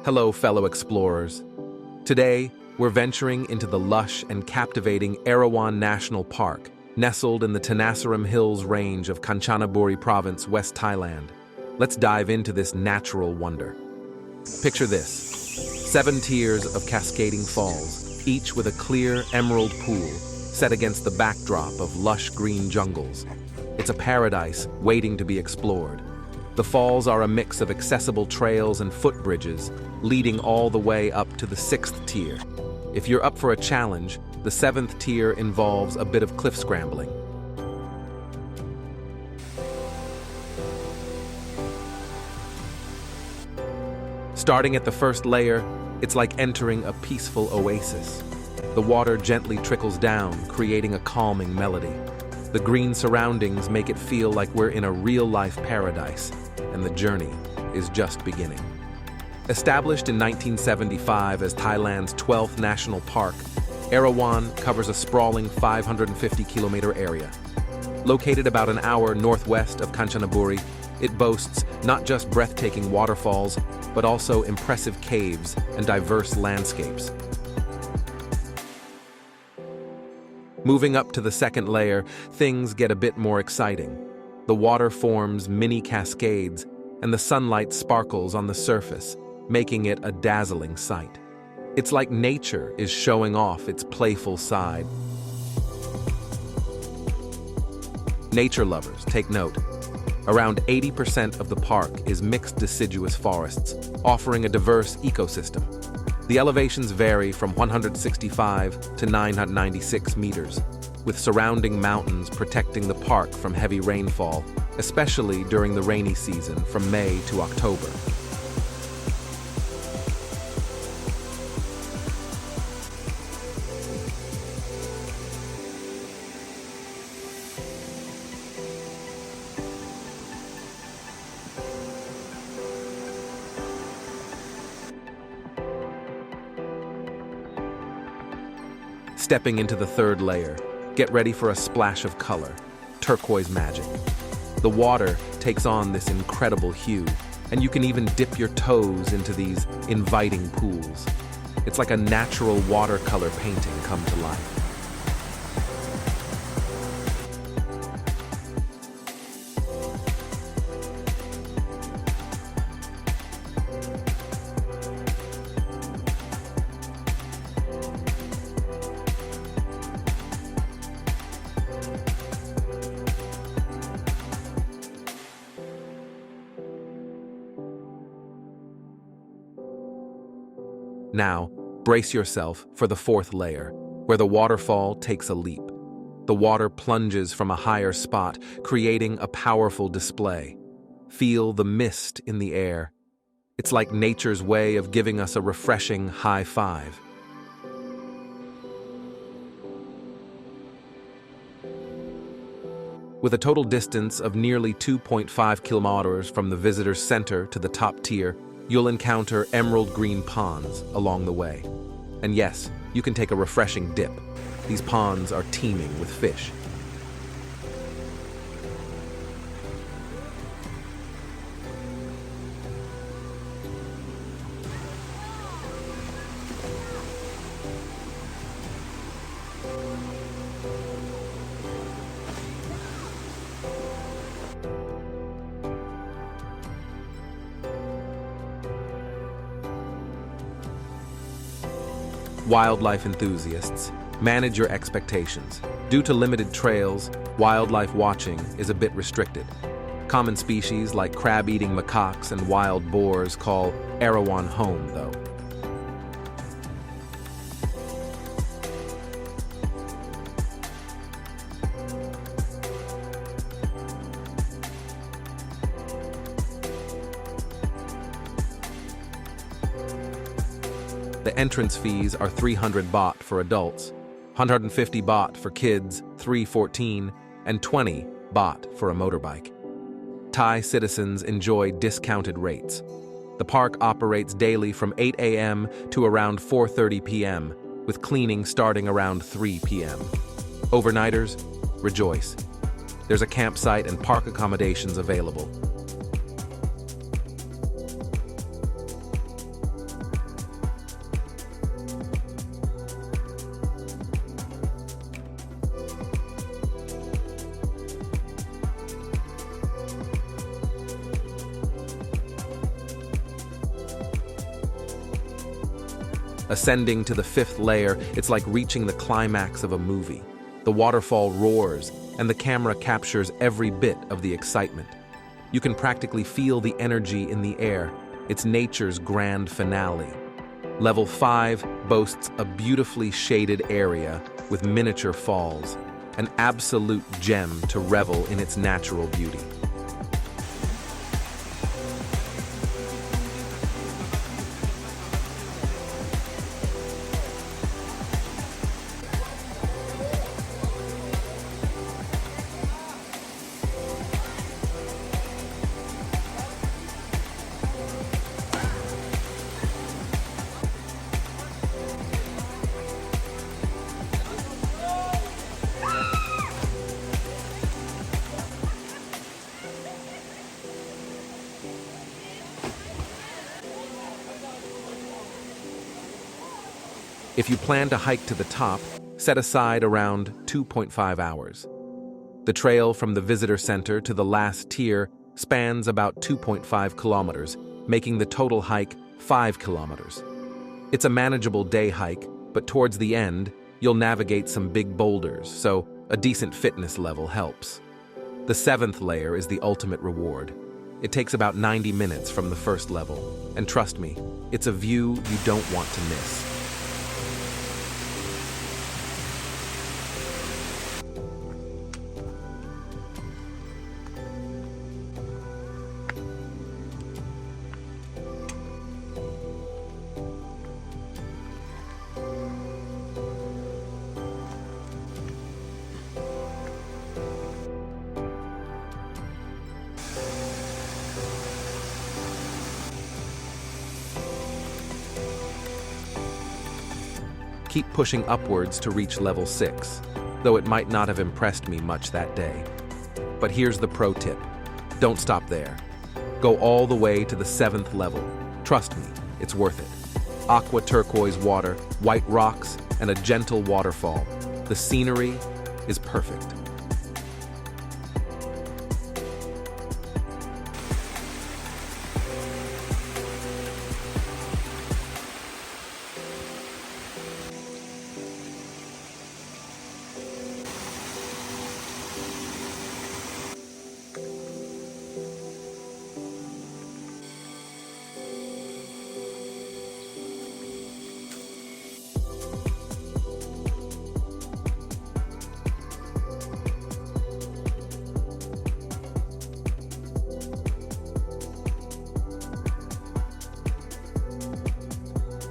Hello, fellow explorers. Today, we're venturing into the lush and captivating Erawan National Park, nestled in the Tenasserim Hills range of Kanchanaburi province, West Thailand. Let's dive into this natural wonder. Picture this: 7 tiers of cascading falls, each with a clear emerald pool set against the backdrop of lush green jungles. It's a paradise waiting to be explored. The falls are a mix of accessible trails and footbridges, leading all the way up to the 6th tier. If you're up for a challenge, the 7th tier involves a bit of cliff scrambling. Starting at the first layer, it's like entering a peaceful oasis. The water gently trickles down, creating a calming melody. The green surroundings make it feel like we're in a real-life paradise, and the journey is just beginning. Established in 1975 as Thailand's 12th national park, Erawan covers a sprawling 550-kilometer area. Located about an hour northwest of Kanchanaburi, it boasts not just breathtaking waterfalls, but also impressive caves and diverse landscapes. Moving up to the 2nd layer, things get a bit more exciting. The water forms mini cascades, and the sunlight sparkles on the surface, making it a dazzling sight. It's like nature is showing off its playful side. Nature lovers, take note. Around 80% of the park is mixed deciduous forests, offering a diverse ecosystem. The elevations vary from 165 to 996 meters, with surrounding mountains protecting the park from heavy rainfall, especially during the rainy season from May to October. Stepping into the 3rd layer, get ready for a splash of color, turquoise magic. The water takes on this incredible hue, and you can even dip your toes into these inviting pools. It's like a natural watercolor painting come to life. Now, brace yourself for the 4th layer, where the waterfall takes a leap. The water plunges from a higher spot, creating a powerful display. Feel the mist in the air. It's like nature's way of giving us a refreshing high five. With a total distance of nearly 2.5 kilometers from the visitor center to the top tier, you'll encounter emerald green ponds along the way. And yes, you can take a refreshing dip. These ponds are teeming with fish. Wildlife enthusiasts, manage your expectations. Due to limited trails, wildlife watching is a bit restricted. Common species like crab-eating macaques and wild boars call Erawan home, though. The entrance fees are 300 baht for adults, 150 baht for kids 3-14, and 20 baht for a motorbike. Thai citizens enjoy discounted rates. The park operates daily from 8 a.m. to around 4:30 p.m., with cleaning starting around 3 p.m. Overnighters, rejoice. There's a campsite and park accommodations available. Ascending to the fifth layer, it's like reaching the climax of a movie. The waterfall roars, and the camera captures every bit of the excitement. You can practically feel the energy in the air. It's nature's grand finale. Level 5 boasts a beautifully shaded area with miniature falls, an absolute gem to revel in its natural beauty. If you plan to hike to the top, set aside around 2.5 hours. The trail from the visitor center to the last tier spans about 2.5 kilometers, making the total hike 5 kilometers. It's a manageable day hike, but towards the end, you'll navigate some big boulders, so a decent fitness level helps. The 7th layer is the ultimate reward. It takes about 90 minutes from the first level, and trust me, it's a view you don't want to miss. Keep pushing upwards to reach level 6, though it might not have impressed me much that day. But here's the pro tip. Don't stop there. Go all the way to the 7th level. Trust me, it's worth it. Aqua turquoise water, white rocks, and a gentle waterfall. The scenery is perfect.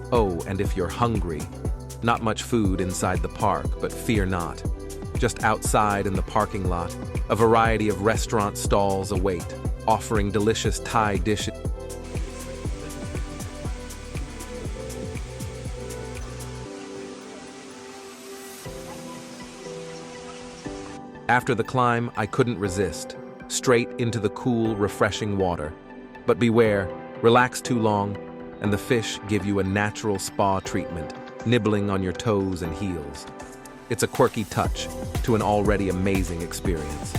Oh, and if you're hungry, not much food inside the park, but fear not. Just outside in the parking lot, a variety of restaurant stalls await, offering delicious Thai dishes. After the climb, I couldn't resist. Straight into the cool, refreshing water. But beware, relax too long, and the fish give you a natural spa treatment, nibbling on your toes and heels. It's a quirky touch to an already amazing experience.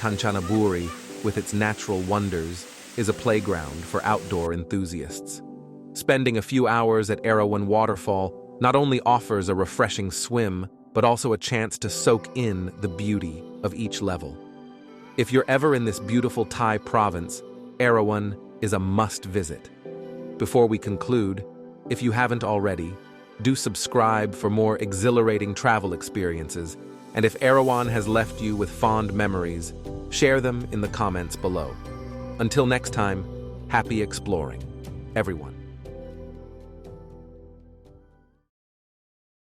Kanchanaburi, with its natural wonders, is a playground for outdoor enthusiasts. Spending a few hours at Erawan Waterfall not only offers a refreshing swim, but also a chance to soak in the beauty of each level. If you're ever in this beautiful Thai province, Erawan is a must-visit. Before we conclude, if you haven't already, do subscribe for more exhilarating travel experiences. And if Erawan has left you with fond memories, share them in the comments below. Until next time, happy exploring, everyone.